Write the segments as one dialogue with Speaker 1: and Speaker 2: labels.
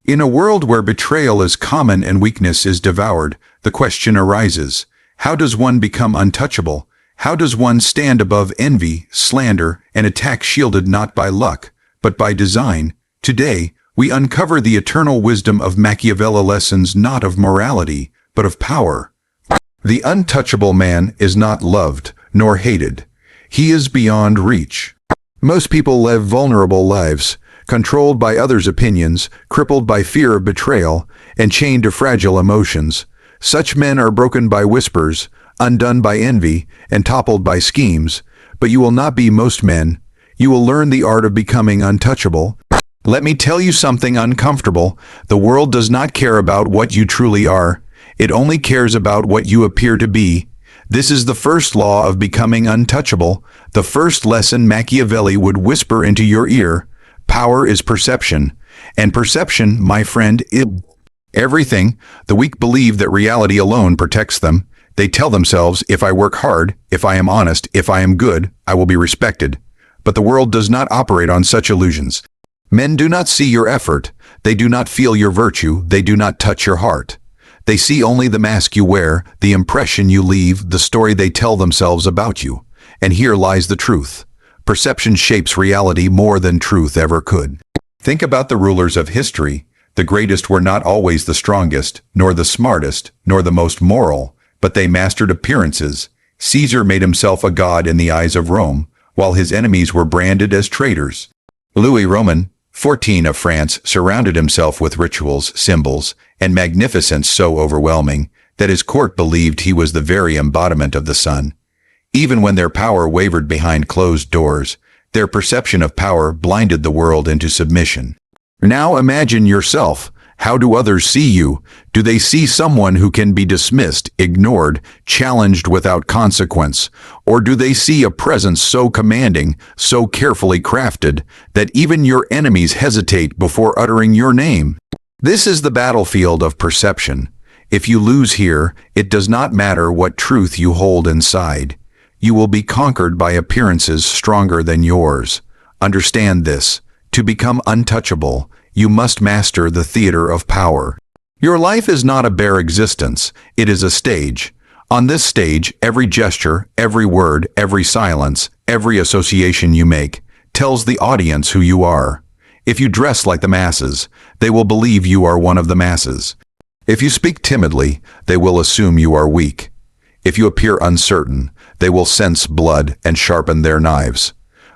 Speaker 1: In a world where betrayal is common and weakness is devoured, the question arises, how does one become untouchable? How does one stand above envy, slander, and attack shielded not by luck, but by design? Today, we uncover the eternal wisdom of Machiavelli, lessons not of morality, but of power. The untouchable man is not loved, nor hated. He is beyond reach. Most people live vulnerable lives, controlled by others' opinions, crippled by fear of betrayal, and chained to fragile emotions. Such men are broken by whispers, undone by envy, and toppled by schemes. But you will not be most men. You will learn the art of becoming untouchable. Let me tell you something uncomfortable. The world does not care about what you truly are. It only cares about what you appear to be. This is the first law of becoming untouchable, the first lesson Machiavelli would whisper into your ear. Power is perception, and perception, my friend, is everything. The weak believe that reality alone protects them. They tell themselves, if I work hard, if I am honest, if I am good, I will be respected. But the world does not operate on such illusions. Men do not see your effort. They do not feel your virtue. They do not touch your heart. They see only the mask you wear, the impression you leave, the story they tell themselves about you. And here lies the truth. Perception shapes reality more than truth ever could. Think about the rulers of history. The greatest were not always the strongest, nor the smartest, nor the most moral, but they mastered appearances. Caesar made himself a god in the eyes of Rome, while his enemies were branded as traitors. Louis Roman, 14 of France, surrounded himself with rituals, symbols, and magnificence so overwhelming that his court believed he was the very embodiment of the sun. Even when their power wavered behind closed doors, their perception of power blinded the world into submission. Now imagine yourself. How do others see you? Do they see someone who can be dismissed, ignored, challenged without consequence? Or do they see a presence so commanding, so carefully crafted, that even your enemies hesitate before uttering your name? This is the battlefield of perception. If you lose here, it does not matter what truth you hold inside. You will be conquered by appearances stronger than yours. Understand this. To become untouchable, you must master the theater of power. Your life is not a bare existence. It is a stage. On this stage, every gesture, every word, every silence, every association you make tells the audience who you are. If you dress like the masses, they will believe you are one of the masses. If you speak timidly, they will assume you are weak. If you appear uncertain, they will sense blood and sharpen their knives.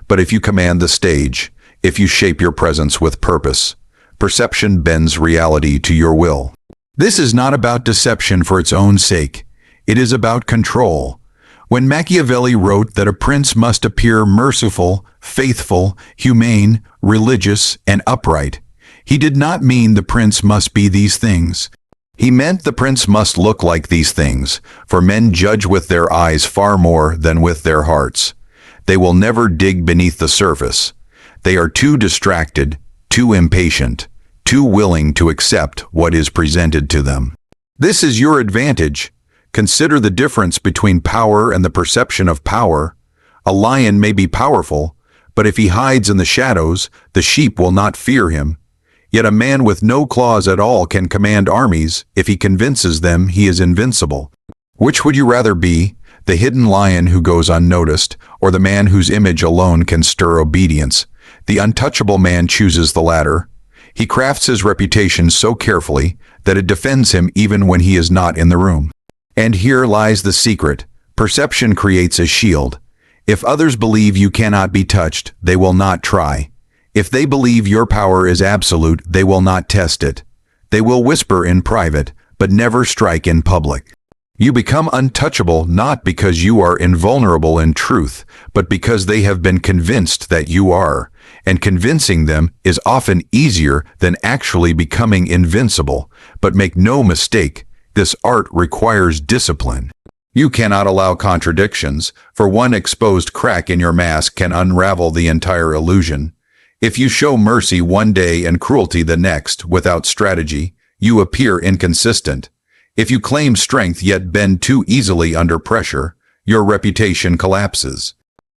Speaker 1: But if you command the stage, if you shape your presence with purpose, perception bends reality to your will. This is not about deception for its own sake. It is about control. When Machiavelli wrote that a prince must appear merciful, faithful, humane, religious, and upright, he did not mean the prince must be these things. He meant the prince must look like these things, for men judge with their eyes far more than with their hearts. They will never dig beneath the surface. They are too distracted, too impatient, too willing to accept what is presented to them. This is your advantage. Consider the difference between power and the perception of power. A lion may be powerful, but if he hides in the shadows, the sheep will not fear him. Yet a man with no claws at all can command armies if he convinces them he is invincible. Which would you rather be, the hidden lion who goes unnoticed, or the man whose image alone can stir obedience? The untouchable man chooses the latter. He crafts his reputation so carefully that it defends him even when he is not in the room. And here lies the secret. Perception creates a shield. If others believe you cannot be touched, they will not try. If they believe your power is absolute, they will not test it. They will whisper in private, but never strike in public. You become untouchable not because you are invulnerable in truth, but because they have been convinced that you are. And convincing them is often easier than actually becoming invincible. But make no mistake, this art requires discipline. You cannot allow contradictions, for one exposed crack in your mask can unravel the entire illusion. If you show mercy one day and cruelty the next without strategy, you appear inconsistent. If you claim strength yet bend too easily under pressure, your reputation collapses.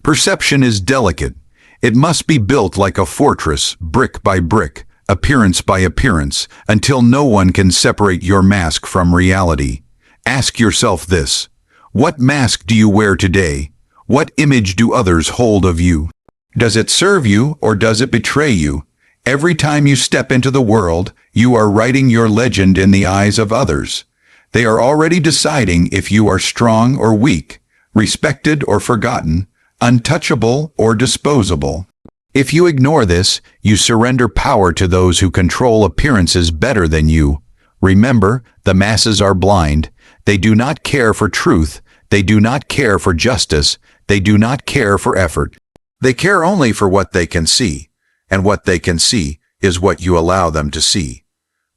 Speaker 1: Perception is delicate. It must be built like a fortress, brick by brick, appearance by appearance, until no one can separate your mask from reality. Ask yourself this: what mask do you wear today? What image do others hold of you? Does it serve you or does it betray you? Every time you step into the world, you are writing your legend in the eyes of others. They are already deciding if you are strong or weak, respected or forgotten, untouchable or disposable. If you ignore this, you surrender power to those who control appearances better than you. Remember, the masses are blind. They do not care for truth. They do not care for justice. They do not care for effort. They care only for what they can see, and what they can see is what you allow them to see.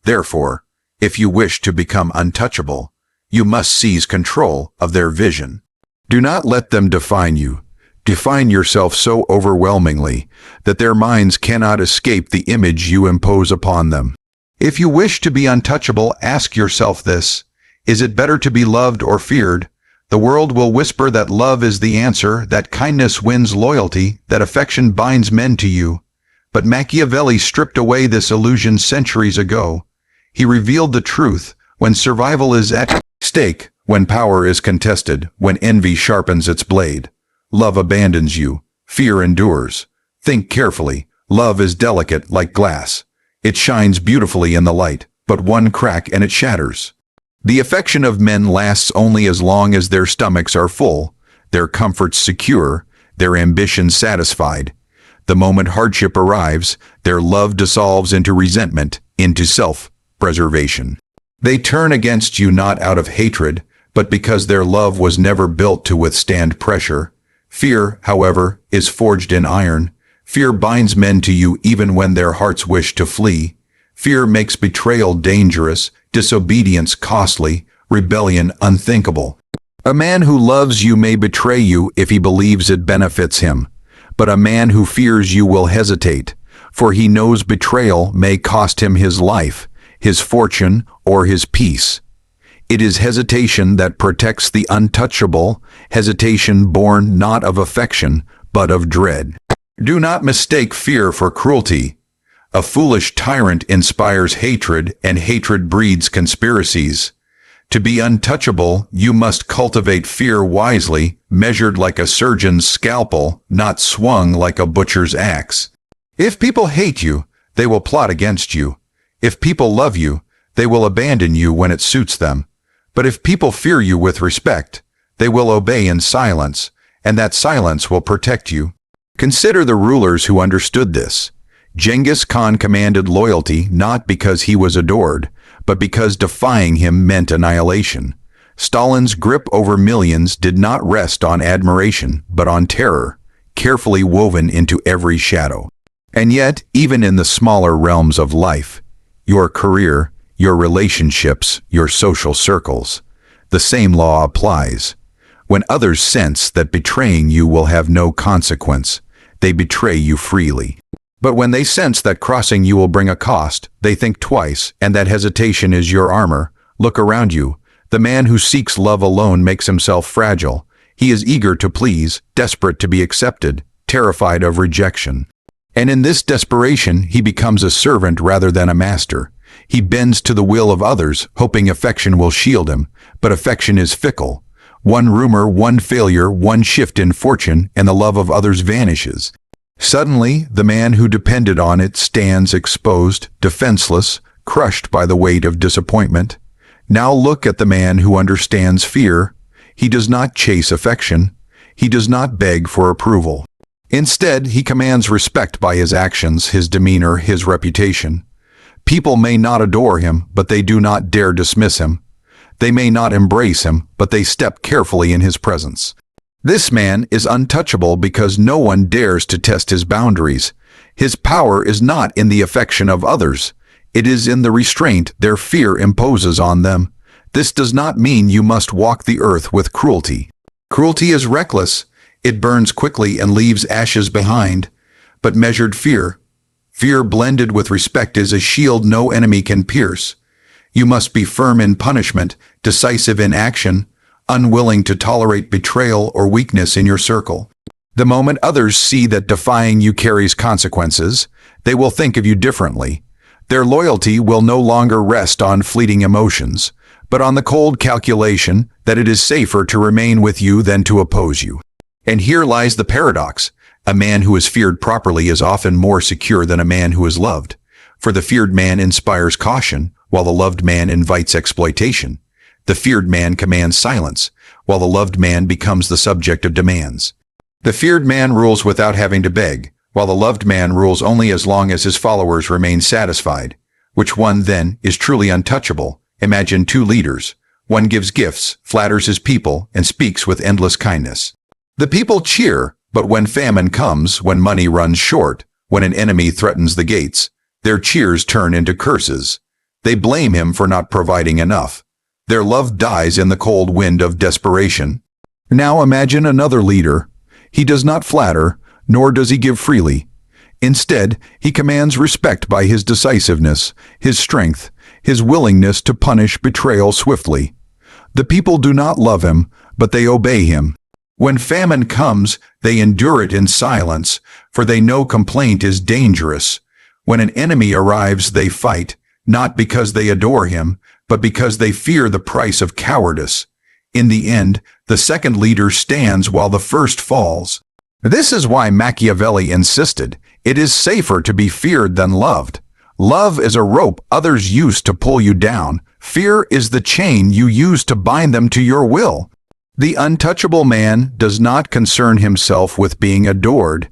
Speaker 1: Therefore, if you wish to become untouchable, you must seize control of their vision. Do not let them define you. Define yourself so overwhelmingly that their minds cannot escape the image you impose upon them. If you wish to be untouchable, ask yourself this: is it better to be loved or feared? The world will whisper that love is the answer, that kindness wins loyalty, that affection binds men to you. But Machiavelli stripped away this illusion centuries ago. He revealed the truth: when survival is at stake, when power is contested, when envy sharpens its blade, love abandons you, fear endures. Think carefully. Love is delicate like glass. It shines beautifully in the light, but one crack and it shatters. The affection of men lasts only as long as their stomachs are full, their comforts secure, their ambitions satisfied. The moment hardship arrives, their love dissolves into resentment, into self-preservation. They turn against you not out of hatred, but because their love was never built to withstand pressure. Fear, however, is forged in iron. Fear binds men to you even when their hearts wish to flee. Fear makes betrayal dangerous, disobedience costly, rebellion unthinkable. A man who loves you may betray you if he believes it benefits him, but a man who fears you will hesitate, for he knows betrayal may cost him his life, his fortune, or his peace. It is hesitation that protects the untouchable, hesitation born not of affection, but of dread. Do not mistake fear for cruelty. A foolish tyrant inspires hatred, and hatred breeds conspiracies. To be untouchable, you must cultivate fear wisely, measured like a surgeon's scalpel, not swung like a butcher's axe. If people hate you, they will plot against you. If people love you, they will abandon you when it suits them. But if people fear you with respect, they will obey in silence, and that silence will protect you. Consider the rulers who understood this. Genghis Khan commanded loyalty not because he was adored, but because defying him meant annihilation. Stalin's grip over millions did not rest on admiration, but on terror, carefully woven into every shadow. And yet, even in the smaller realms of life, your career, your relationships, your social circles, the same law applies. When others sense that betraying you will have no consequence, they betray you freely. But when they sense that crossing you will bring a cost, they think twice, and that hesitation is your armor. Look around you. The man who seeks love alone makes himself fragile. He is eager to please, desperate to be accepted, terrified of rejection. And in this desperation, he becomes a servant rather than a master. He bends to the will of others, hoping affection will shield him, but affection is fickle. One rumor, one failure, one shift in fortune, and the love of others vanishes. Suddenly, the man who depended on it stands exposed, defenseless, crushed by the weight of disappointment. Now look at the man who understands fear. He does not chase affection. He does not beg for approval. Instead, he commands respect by his actions, his demeanor, his reputation. People may not adore him, but they do not dare dismiss him. They may not embrace him, but they step carefully in his presence. This man is untouchable because no one dares to test his boundaries. His power is not in the affection of others. It is in the restraint their fear imposes on them. This does not mean you must walk the earth with cruelty. Cruelty is reckless. It burns quickly and leaves ashes behind. But measured fear, fear blended with respect, is a shield no enemy can pierce. You must be firm in punishment, decisive in action, unwilling to tolerate betrayal or weakness in your circle. The moment others see that defying you carries consequences, they will think of you differently. Their loyalty will no longer rest on fleeting emotions, but on the cold calculation that it is safer to remain with you than to oppose you. And here lies the paradox. A man who is feared properly is often more secure than a man who is loved. For the feared man inspires caution, while the loved man invites exploitation. The feared man commands silence, while the loved man becomes the subject of demands. The feared man rules without having to beg, while the loved man rules only as long as his followers remain satisfied. Which one, then, is truly untouchable? Imagine two leaders. One gives gifts, flatters his people, and speaks with endless kindness. The people cheer, but when famine comes, when money runs short, when an enemy threatens the gates, their cheers turn into curses. They blame him for not providing enough. Their love dies in the cold wind of desperation. Now imagine another leader. He does not flatter, nor does he give freely. Instead, he commands respect by his decisiveness, his strength, his willingness to punish betrayal swiftly. The people do not love him, but they obey him. When famine comes, they endure it in silence, for they know complaint is dangerous. When an enemy arrives, they fight, not because they adore him, but because they fear the price of cowardice. In the end, the second leader stands while the first falls. This is why Machiavelli insisted, it is safer to be feared than loved. Love is a rope others use to pull you down. Fear is the chain you use to bind them to your will. The untouchable man does not concern himself with being adored.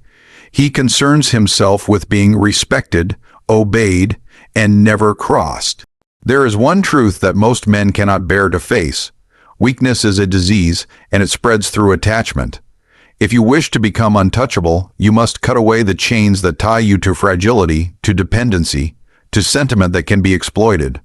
Speaker 1: He concerns himself with being respected, obeyed, and never crossed. There is one truth that most men cannot bear to face. Weakness is a disease, and it spreads through attachment. If you wish to become untouchable, you must cut away the chains that tie you to fragility, to dependency, to sentiment that can be exploited.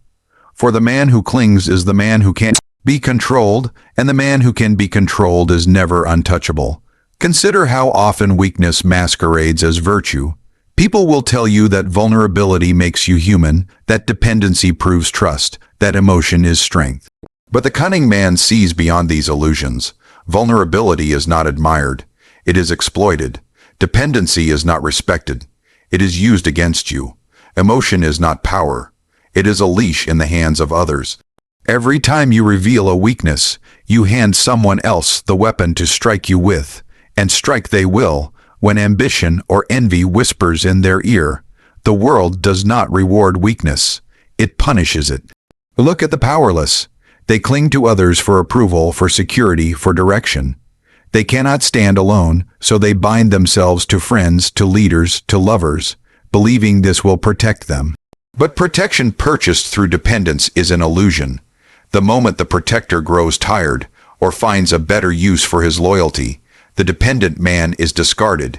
Speaker 1: For the man who clings is the man who can't be controlled, and the man who can be controlled is never untouchable. Consider how often weakness masquerades as virtue. People will tell you that vulnerability makes you human, that dependency proves trust, that emotion is strength. But the cunning man sees beyond these illusions. Vulnerability is not admired. It is exploited. Dependency is not respected. It is used against you. Emotion is not power. It is a leash in the hands of others. Every time you reveal a weakness, you hand someone else the weapon to strike you with, and strike they will, when ambition or envy whispers in their ear. The world does not reward weakness. It punishes it. Look at the powerless. They cling to others for approval, for security, for direction. They cannot stand alone, so they bind themselves to friends, to leaders, to lovers, believing this will protect them. But protection purchased through dependence is an illusion. The moment the protector grows tired, or finds a better use for his loyalty, the dependent man is discarded.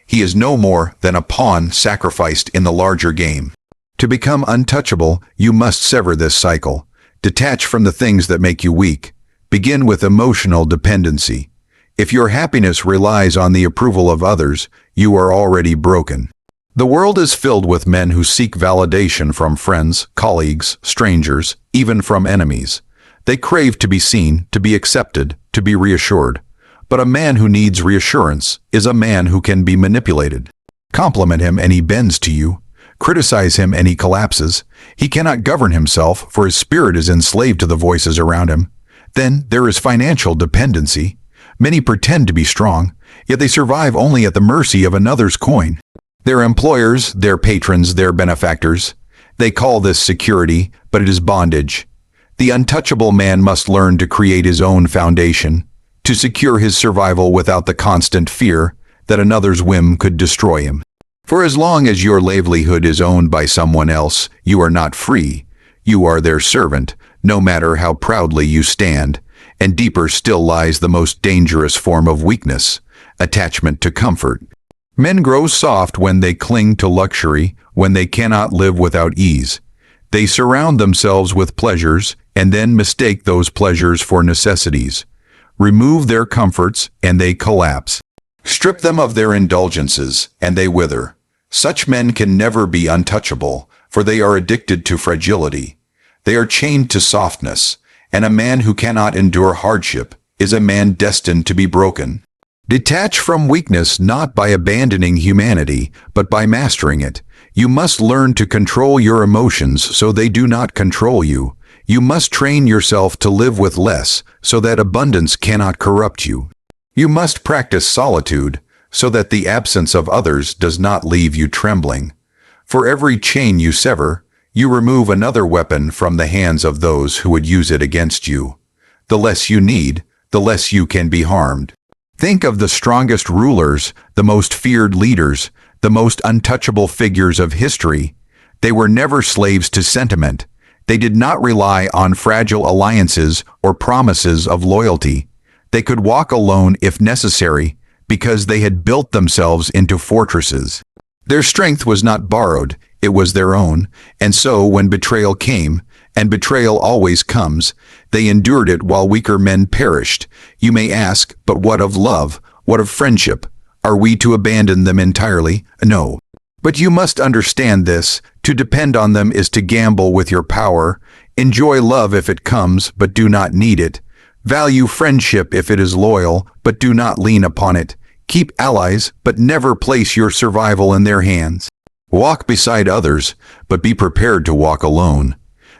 Speaker 1: He is no more than a pawn sacrificed in the larger game. To become untouchable, you must sever this cycle. Detach from the things that make you weak. Begin with emotional dependency. If your happiness relies on the approval of others, you are already broken. The world is filled with men who seek validation from friends, colleagues, strangers, even from enemies. They crave to be seen, to be accepted, to be reassured. But a man who needs reassurance is a man who can be manipulated. Compliment him and he bends to you. Criticize him and he collapses. He cannot govern himself, for his spirit is enslaved to the voices around him. Then there is financial dependency. Many pretend to be strong, yet they survive only at the mercy of another's coin. Their employers, their patrons, their benefactors. They call this security, but it is bondage. The untouchable man must learn to create his own foundation, to secure his survival without the constant fear that another's whim could destroy him. For as long as your livelihood is owned by someone else, you are not free. You are their servant, no matter how proudly you stand. And deeper still lies the most dangerous form of weakness, attachment to comfort. Men grow soft when they cling to luxury, when they cannot live without ease. They surround themselves with pleasures and then mistake those pleasures for necessities. Remove their comforts and they collapse. Strip them of their indulgences and they wither. Such men can never be untouchable, for they are addicted to fragility. They are chained to softness, and a man who cannot endure hardship is a man destined to be broken. Detach from weakness not by abandoning humanity, but by mastering it. You must learn to control your emotions so they do not control you. You must train yourself to live with less so that abundance cannot corrupt you. You must practice solitude so that the absence of others does not leave you trembling. For every chain you sever, you remove another weapon from the hands of those who would use it against you. The less you need, the less you can be harmed. Think of the strongest rulers, the most feared leaders, the most untouchable figures of history. They were never slaves to sentiment. They did not rely on fragile alliances or promises of loyalty. They could walk alone if necessary because they had built themselves into fortresses. Their strength was not borrowed, it was their own, and so when betrayal came, and betrayal always comes, they endured it while weaker men perished. You may ask, but what of love? What of friendship? Are we to abandon them entirely? No. But you must understand this. To depend on them is to gamble with your power. Enjoy love if it comes, but do not need it. Value friendship if it is loyal, but do not lean upon it. Keep allies, but never place your survival in their hands. Walk beside others, but be prepared to walk alone.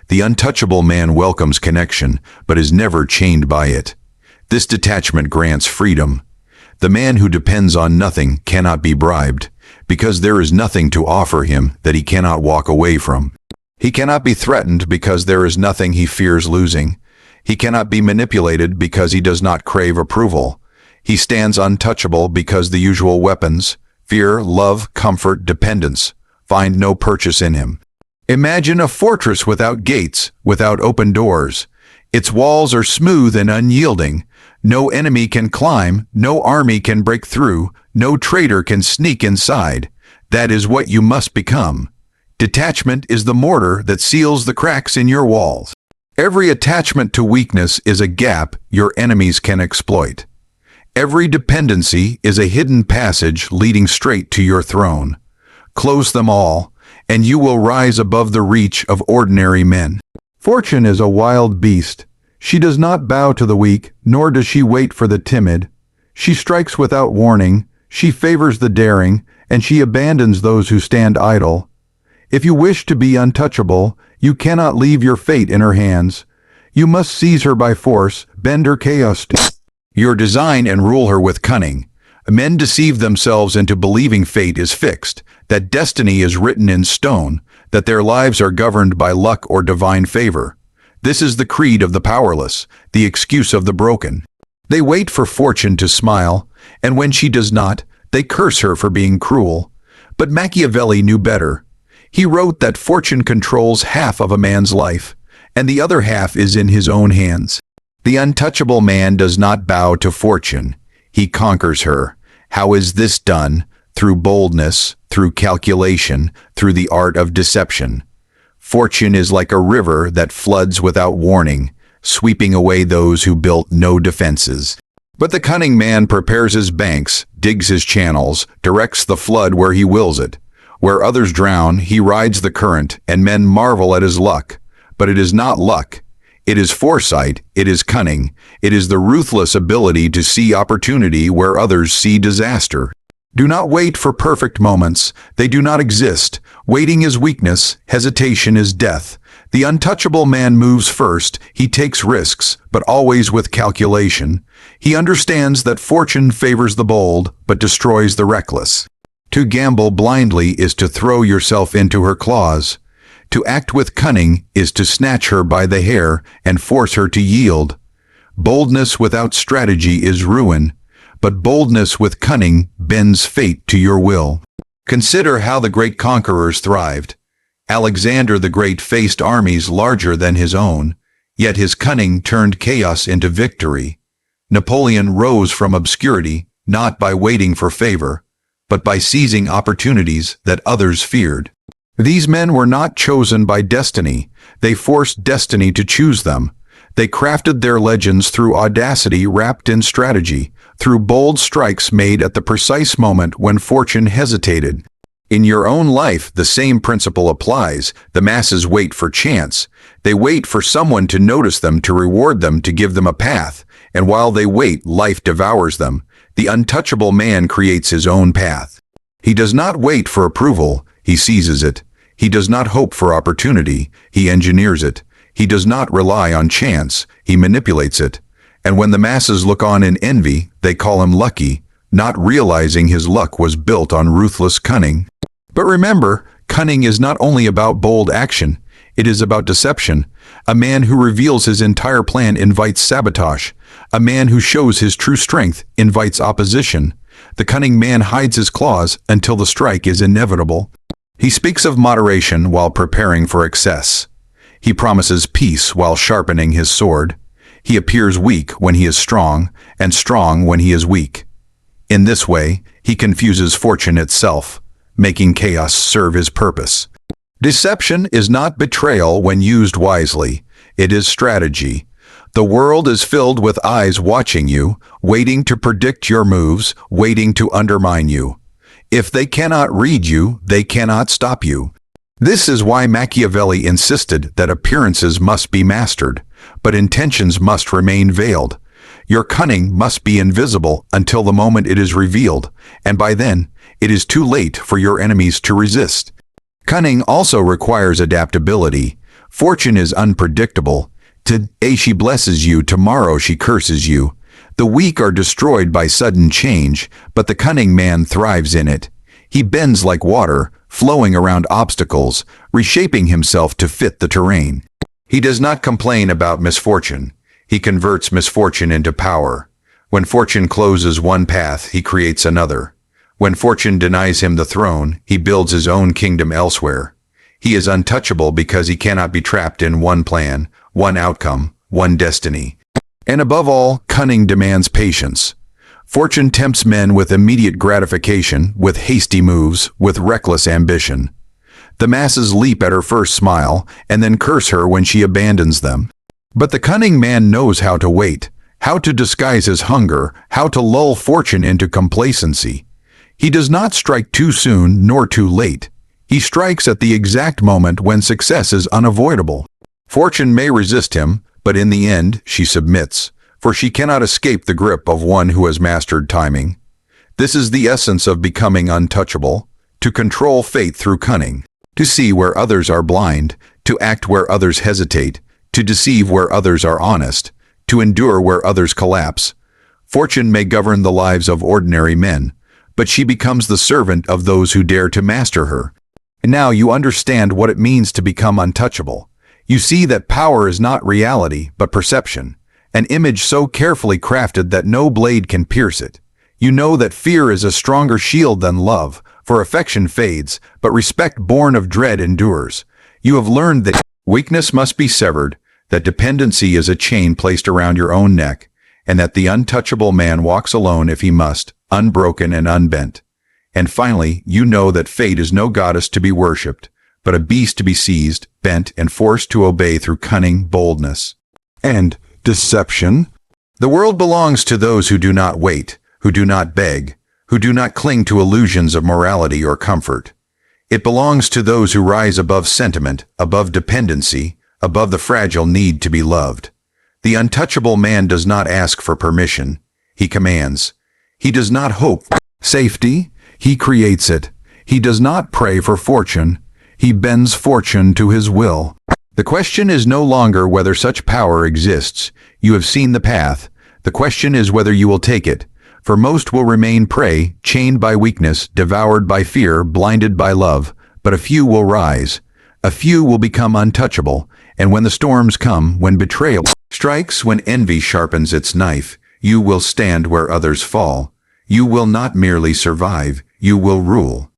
Speaker 1: The untouchable man welcomes connection, but is never chained by it. This detachment grants freedom. The man who depends on nothing cannot be bribed, because there is nothing to offer him that he cannot walk away from. He cannot be threatened because there is nothing he fears losing. He cannot be manipulated because he does not crave approval. He stands untouchable because the usual weapons, fear, love, comfort, dependence, find no purchase in him. Imagine a fortress without gates, without open doors. Its walls are smooth and unyielding. No enemy can climb, no army can break through, no traitor can sneak inside. That is what you must become. Detachment is the mortar that seals the cracks in your walls. Every attachment to weakness is a gap your enemies can exploit. Every dependency is a hidden passage leading straight to your throne. Close them all, and you will rise above the reach of ordinary men. Fortune is a wild beast. She does not bow to the weak, nor does she wait for the timid. She strikes without warning, she favors the daring, and she abandons those who stand idle. If you wish to be untouchable, you cannot leave your fate in her hands. You must seize her by force, bend her chaos to your design and rule her with cunning. Men deceive themselves into believing fate is fixed, that destiny is written in stone, that their lives are governed by luck or divine favor. This is the creed of the powerless, the excuse of the broken. They wait for fortune to smile, and when she does not, they curse her for being cruel. But Machiavelli knew better. He wrote that fortune controls half of a man's life, and the other half is in his own hands. The untouchable man does not bow to fortune. He conquers her. How is this done? Through boldness, through calculation, through the art of deception. Fortune is like a river that floods without warning, sweeping away those who built no defenses. But the cunning man prepares his banks, digs his channels, directs the flood where he wills it. Where others drown, he rides the current, and men marvel at his luck. But it is not luck. It is foresight, it is cunning, it is the ruthless ability to see opportunity where others see disaster. Do not wait for perfect moments. They do not exist. Waiting is weakness, hesitation is death. The untouchable man moves first, he takes risks, but always with calculation. He understands that fortune favors the bold, but destroys the reckless. To gamble blindly is to throw yourself into her claws. To act with cunning is to snatch her by the hair and force her to yield. Boldness without strategy is ruin, but boldness with cunning bends fate to your will. Consider how the great conquerors thrived. Alexander the Great faced armies larger than his own, yet his cunning turned chaos into victory. Napoleon rose from obscurity, not by waiting for favor, but by seizing opportunities that others feared. These men were not chosen by destiny. They forced destiny to choose them. They crafted their legends through audacity wrapped in strategy, through bold strikes made at the precise moment when fortune hesitated. In your own life, the same principle applies. The masses wait for chance. They wait for someone to notice them, to reward them, to give them a path. And while they wait, life devours them. The untouchable man creates his own path. He does not wait for approval, he seizes it. He does not hope for opportunity, he engineers it. He does not rely on chance, he manipulates it. And when the masses look on in envy, they call him lucky, not realizing his luck was built on ruthless cunning. But remember, cunning is not only about bold action, it is about deception. A man who reveals his entire plan invites sabotage. A man who shows his true strength invites opposition. The cunning man hides his claws until the strike is inevitable. He speaks of moderation while preparing for excess. He promises peace while sharpening his sword. He appears weak when he is strong, and strong when he is weak. In this way, he confuses fortune itself, making chaos serve his purpose. Deception is not betrayal when used wisely. It is strategy. The world is filled with eyes watching you, waiting to predict your moves, waiting to undermine you. If they cannot read you, they cannot stop you. This is why Machiavelli insisted that appearances must be mastered, but intentions must remain veiled. Your cunning must be invisible until the moment it is revealed, and by then, it is too late for your enemies to resist. Cunning also requires adaptability. Fortune is unpredictable. Today she blesses you, tomorrow she curses you. The weak are destroyed by sudden change, but the cunning man thrives in it. He bends like water, flowing around obstacles, reshaping himself to fit the terrain. He does not complain about misfortune. He converts misfortune into power. When fortune closes one path, he creates another. When fortune denies him the throne, he builds his own kingdom elsewhere. He is untouchable because he cannot be trapped in one plan, one outcome, one destiny. And above all, cunning demands patience. Fortune tempts men with immediate gratification, with hasty moves, with reckless ambition. The masses leap at her first smile, and then curse her when she abandons them. But the cunning man knows how to wait, how to disguise his hunger, how to lull fortune into complacency. He does not strike too soon nor too late. He strikes at the exact moment when success is unavoidable. Fortune may resist him, but in the end she submits, for she cannot escape the grip of one who has mastered timing. This is the essence of becoming untouchable, to control fate through cunning, to see where others are blind, to act where others hesitate, to deceive where others are honest, to endure where others collapse. Fortune may govern the lives of ordinary men, but she becomes the servant of those who dare to master her. And now you understand what it means to become untouchable. You see that power is not reality, but perception, an image so carefully crafted that no blade can pierce it. You know that fear is a stronger shield than love, for affection fades, but respect born of dread endures. You have learned that weakness must be severed, that dependency is a chain placed around your own neck, and that the untouchable man walks alone if he must, unbroken and unbent. And finally, you know that fate is no goddess to be worshipped, but a beast to be seized, bent, and forced to obey through cunning boldness. And deception? The world belongs to those who do not wait, who do not beg, who do not cling to illusions of morality or comfort. It belongs to those who rise above sentiment, above dependency, above the fragile need to be loved. The untouchable man does not ask for permission. He commands. He does not hope safety. He creates it. He does not pray for fortune. He bends fortune to his will. The question is no longer whether such power exists. You have seen the path. The question is whether you will take it. For most will remain prey, chained by weakness, devoured by fear, blinded by love. But a few will rise. A few will become untouchable. And when the storms come, when betrayal strikes, when envy sharpens its knife, you will stand where others fall. You will not merely survive, you will rule.